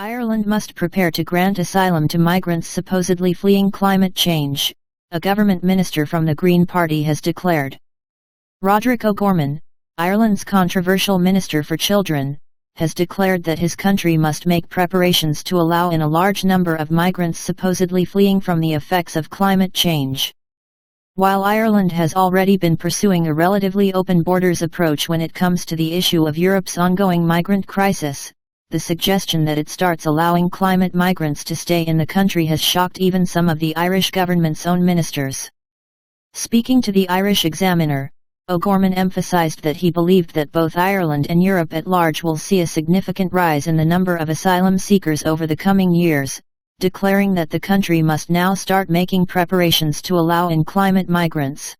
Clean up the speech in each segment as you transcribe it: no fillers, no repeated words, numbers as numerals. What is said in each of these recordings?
Ireland must prepare to grant asylum to migrants supposedly fleeing climate change, a government minister from the Green Party has declared. Roderic O'Gorman, Ireland's controversial Minister for Children, has declared that his country must make preparations to allow in a large number of migrants supposedly fleeing from the effects of climate change. While Ireland has already been pursuing a relatively open borders approach when it comes to the issue of Europe's ongoing migrant crisis, the suggestion that it starts allowing climate migrants to stay in the country has shocked even some of the Irish government's own ministers. Speaking to the Irish Examiner, O'Gorman emphasised that he believed that both Ireland and Europe at large will see a significant rise in the number of asylum seekers over the coming years, declaring that the country must now start making preparations to allow in climate migrants.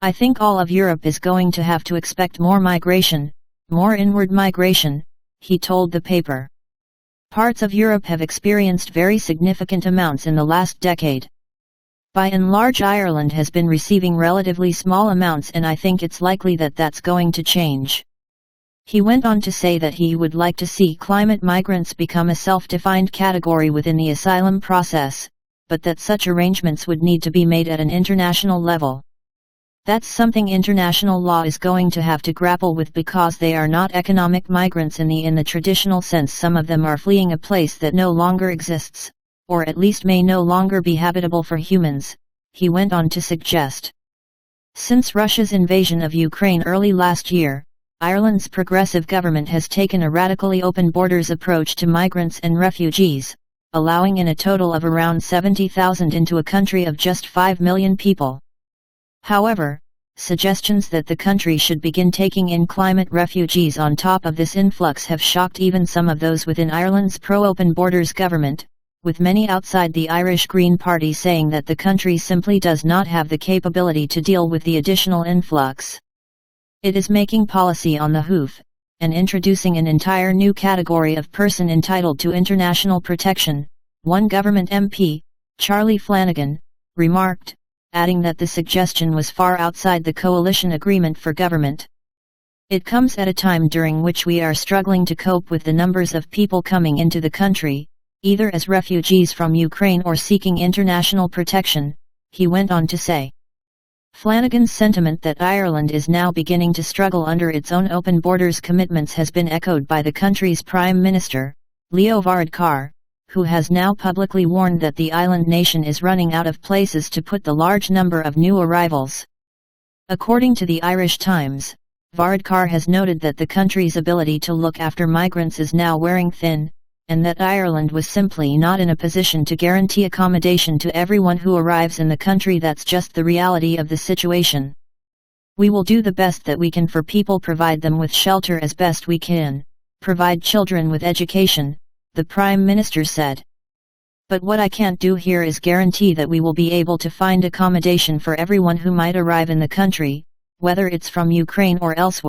"I think all of Europe is going to have to expect more migration, more inward migration," he told the paper. Parts of Europe have experienced very significant amounts in the last decade. By and large, Ireland has been receiving relatively small amounts, and I think it's likely that that's going to change. He went on to say that he would like to see climate migrants become a self-defined category within the asylum process, but that such arrangements would need to be made at an international level. "That's something international law is going to have to grapple with, because they are not economic migrants in the traditional sense. Some of them are fleeing a place that no longer exists, or at least may no longer be habitable for humans," he went on to suggest. Since Russia's invasion of Ukraine early last year, Ireland's progressive government has taken a radically open borders approach to migrants and refugees, allowing in a total of around 70,000 into a country of just 5 million people. However, suggestions that the country should begin taking in climate refugees on top of this influx have shocked even some of those within Ireland's pro-open borders government, with many outside the Irish Green Party saying that the country simply does not have the capability to deal with the additional influx. It is making policy on the hoof, and introducing an entire new category of person entitled to international protection, one government MP, Charlie Flanagan, remarked, adding that the suggestion was far outside the coalition agreement for government. "It comes at a time during which we are struggling to cope with the numbers of people coming into the country, either as refugees from Ukraine or seeking international protection," he went on to say. Flanagan's sentiment that Ireland is now beginning to struggle under its own open borders commitments has been echoed by the country's Prime Minister, Leo Varadkar, who has now publicly warned that the island nation is running out of places to put the large number of new arrivals. According to the Irish Times, Varadkar has noted that the country's ability to look after migrants is now wearing thin, and that Ireland was simply not in a position to guarantee accommodation to everyone who arrives in the country. "That's just the reality of the situation. We will do the best that we can for people, provide them with shelter as best we can, provide children with education," the Prime Minister said. "But what I can't do here is guarantee that we will be able to find accommodation for everyone who might arrive in the country, whether it's from Ukraine or elsewhere."